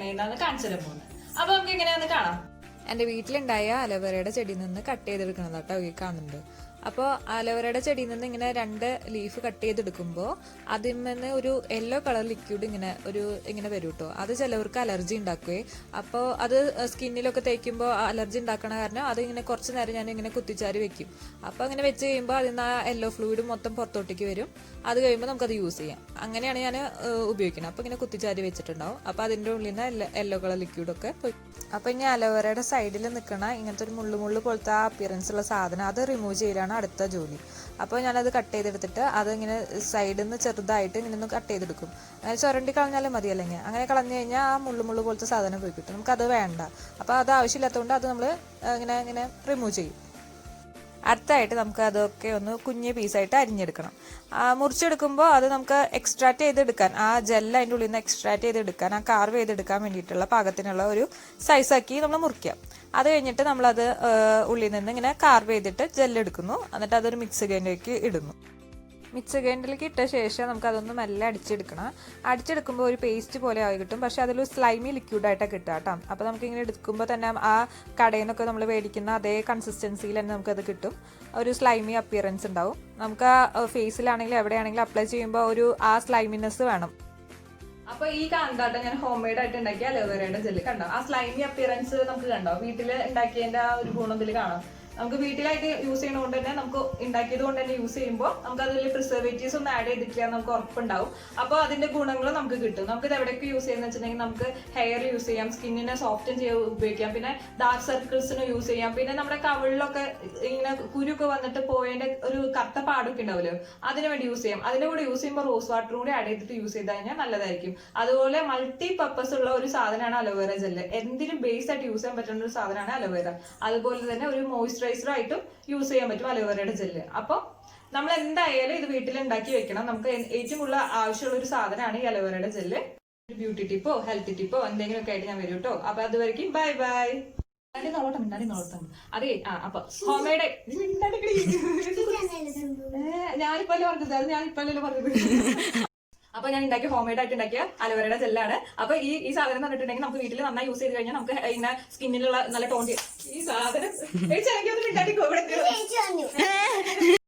എങ്ങനെയാണെന്ന് കാണിച്ചു തരാൻ പോകുന്നത്. അപ്പൊ നമുക്ക് എങ്ങനെയാന്ന് കാണാം. എൻ്റെ വീട്ടിലുണ്ടായ അലോവേരയുടെ ചെടിയിൽ നിന്ന് കട്ട് ചെയ്തെടുക്കുന്നത് കേട്ടോ ഈ കാണുന്നുണ്ട്. അപ്പോൾ അലോവേരയുടെ ചെടിയിൽ നിന്ന് ഇങ്ങനെ 2 ലീഫ് കട്ട് ചെയ്തെടുക്കുമ്പോൾ അതിൽ നിന്ന് ഒരു യെല്ലോ കളർ ലിക്വിഡ് ഇങ്ങനെ വരും കേട്ടോ. അത് ചിലവർക്ക് അലർജി ഉണ്ടാക്കുകയെ. അപ്പോൾ അത് സ്കിന്നിലൊക്കെ തേക്കുമ്പോൾ അലർജി ഉണ്ടാക്കണ കാരണം അത് ഇങ്ങനെ കുറച്ച് നേരം ഞാൻ ഇങ്ങനെ കുത്തിച്ചാരി വെക്കും. അപ്പോൾ അങ്ങനെ വെച്ച് കഴിയുമ്പോൾ അതിൽ നിന്ന് ആ യെല്ലോ ഫ്ലൂയിഡ് മൊത്തം പുറത്തോട്ടേക്ക് വരും. അത് കഴിയുമ്പോൾ നമുക്കത് യൂസ് ചെയ്യാം. അങ്ങനെയാണ് ഞാൻ ഉപയോഗിക്കുന്നത്. അപ്പോൾ ഇങ്ങനെ കുത്തിച്ചാരി വെച്ചിട്ടുണ്ടാവും. അപ്പോൾ അതിൻ്റെ ഉള്ളിൽ നിന്ന് യെല്ലോ കളർ ലിക്വിഡൊക്കെ പോയി. അപ്പോൾ ഇനി അലോവേരയുടെ സൈഡിൽ നിൽക്കണ ഇങ്ങനത്തെ ഒരു മുള്ളു പോലത്തെ ആ അപ്പിയറൻസ് ഉള്ള സാധനം അത് റിമൂവ് ചെയ്യലാണ് അടുത്ത ജോലി. അപ്പോൾ ഞാനത് കട്ട് ചെയ്തെടുത്തിട്ട് അതിങ്ങനെ സൈഡിൽ നിന്ന് ചെറുതായിട്ട് ഇങ്ങനെ ഒന്ന് കട്ട് ചെയ്തെടുക്കും. അങ്ങനെ ചുരണ്ടി കളഞ്ഞാലും മതി. അല്ലെങ്കിൽ അങ്ങനെ കളഞ്ഞു കഴിഞ്ഞാൽ ആ മുള്ളു പോലത്തെ സാധനം പോയി കിട്ടും. നമുക്കത് വേണ്ട. അപ്പോൾ അത് ആവശ്യമില്ലാത്തതുകൊണ്ട് അത് നമ്മൾ ഇങ്ങനെ റിമൂവ് ചെയ്യും. അടുത്തായിട്ട് നമുക്ക് അതൊക്കെ ഒന്ന് കുഞ്ഞ് പീസായിട്ട് അരിഞ്ഞെടുക്കണം. മുറിച്ചെടുക്കുമ്പോൾ അത് നമുക്ക് എക്സ്ട്രാക്ട് ചെയ്തെടുക്കാൻ, ആ ജെല്ല് അതിൻ്റെ ഉള്ളിൽ നിന്ന് എക്സ്ട്രാക്ട് ചെയ്തെടുക്കാൻ, ആ കാർവ് ചെയ്തെടുക്കാൻ വേണ്ടിയിട്ടുള്ള പാകത്തിനുള്ള ഒരു സൈസാക്കി നമ്മൾ മുറിക്കാം. അത് കഴിഞ്ഞിട്ട് നമ്മളത് ഉള്ളിൽ നിന്ന് ഇങ്ങനെ കാർവ് ചെയ്തിട്ട് ജെല്ലെടുക്കുന്നു. എന്നിട്ട് അതൊരു മിക്സ് ഗ്രൈൻഡറിലേക്ക് ഇടുന്നു. മിക്സ് ഗ്രൈൻഡറിലേക്ക് ഇട്ട ശേഷം നമുക്ക് അതൊന്ന് മെല്ലെ അടിച്ചെടുക്കണം. അടിച്ചെടുക്കുമ്പോൾ ഒരു പേസ്റ്റ് പോലെ ആയി കിട്ടും. പക്ഷെ അതിലൊരു സ്ലൈമി ലിക്വിഡായിട്ടാണ് കിട്ടുക കേട്ടോ. അപ്പോൾ നമുക്കിങ്ങനെ എടുക്കുമ്പോൾ തന്നെ ആ കടയിൽ നിന്നൊക്കെ നമ്മൾ മേടിക്കുന്ന അതേ കൺസിസ്റ്റൻസിയിൽ തന്നെ നമുക്കത് കിട്ടും. ഒരു സ്ലൈമി അപ്പിയറൻസ് ഉണ്ടാവും. നമുക്ക് ആ ഫേസിലാണെങ്കിലും എവിടെയാണെങ്കിലും അപ്ലൈ ചെയ്യുമ്പോൾ ആ സ്ലൈമിനെസ് വേണം. അപ്പൊ ഈ കാണാട്ടോ ഞാൻ ഹോം മെയ്ഡ് ആയിട്ട് ഉണ്ടാക്കിയ അലോവേരയുടെ ജെല്ല് കണ്ടോ. ആ സ്ലൈമി അപ്പിയറൻസ് നമുക്ക് കണ്ടോ. വീട്ടിൽ ഉണ്ടാക്കിയതിന്റെ ആ ഒരു ഗുണം ഇതിൽ കാണാം. നമുക്ക് വീട്ടിലായിട്ട് യൂസ് ചെയ്യണതുകൊണ്ട് തന്നെ നമുക്ക് ഉണ്ടാക്കിയത് കൊണ്ട് തന്നെ യൂസ് ചെയ്യുമ്പോൾ നമുക്ക് അതിൽ പ്രിസർവേറ്റീവ്സ് ഒന്നും ആഡ് ചെയ്തിട്ടില്ല നമുക്ക് ഉറപ്പുണ്ടാവും. അപ്പോൾ അതിന്റെ ഗുണങ്ങൾ നമുക്ക് കിട്ടും. നമുക്ക് ഇത് എവിടെയൊക്കെ യൂസ് ചെയ്യുന്ന വെച്ചിട്ടുണ്ടെങ്കിൽ നമുക്ക് ഹെയർ യൂസ് ചെയ്യാം, സ്കിന്നിനെ സോഫ്റ്റൻ ചെയ്യാൻ ഉപയോഗിക്കാം, പിന്നെ ഡാർക്ക് സർക്കിൾസിന് യൂസ് ചെയ്യാം, പിന്നെ നമ്മുടെ കവിളിലൊക്കെ ഇങ്ങനെ കുരുക്കെ വന്നിട്ട് പോയതിന്റെ ഒരു കറുത്ത പാടൊക്കെ ഉണ്ടാവില്ലോ അതിന് വേണ്ടി യൂസ് ചെയ്യാം. അതിന്റെ കൂടെ യൂസ് ചെയ്യുമ്പോൾ റോസ് വാട്ടർ കൂടി ആഡ് ചെയ്തിട്ട് യൂസ് ചെയ്ത് കഴിഞ്ഞാൽ നല്ലതായിരിക്കും. അതുപോലെ മൾട്ടി പർപ്പസ് ഉള്ള ഒരു സാധനമാണ് അലോവേര ജെല്ല്. എന്തിനും ബേസ് ആയിട്ട് യൂസ് ചെയ്യാൻ പറ്റുന്ന ഒരു സാധനമാണ് അലോവേര. അതുപോലെ തന്നെ ഒരു മോയ്സ്ചറൈസർ ആയിട്ടും യൂസ് ചെയ്യാൻ പറ്റും അലോവേരയുടെ ജെല്ല്. അപ്പൊ നമ്മൾ എന്തായാലും ഇത് വീട്ടിൽ ഉണ്ടാക്കി വെക്കണം. നമുക്ക് ഏറ്റവും കൂടുതൽ ആവശ്യമുള്ള ഒരു സാധനമാണ് ഈ അലോവേരയുടെ ജെല്ല്. ബ്യൂട്ടി ടിപ്പോ ഹെൽത്ത് ടിപ്പോ എന്തെങ്കിലും ഒക്കെ ആയിട്ട് ഞാൻ വരും കേട്ടോ. അപ്പൊ അതുവരെയ്ക്കും ബൈ ബൈ. നോളത്തം അതെ. അപ്പൊ ഹോം മെയ്ഡ് ഞാനിപ്പല്ലേ പറഞ്ഞത്. അപ്പൊ ഞാൻ ഉണ്ടാക്കിയ ഹോം മെയ്ഡ് ആയിട്ട് ഉണ്ടാക്കിയ അലോവേരയുടെ ജെല്ലാണ്. അപ്പൊ ഈ സാധനം പറഞ്ഞിട്ടുണ്ടെങ്കിൽ നമുക്ക് വീട്ടിൽ നന്നായി യൂസ് ചെയ്ത് കഴിഞ്ഞാൽ നമുക്ക് ഇങ്ങനെ സ്കിന്നിലുള്ള നല്ല ടോൺ ഈ സാധനം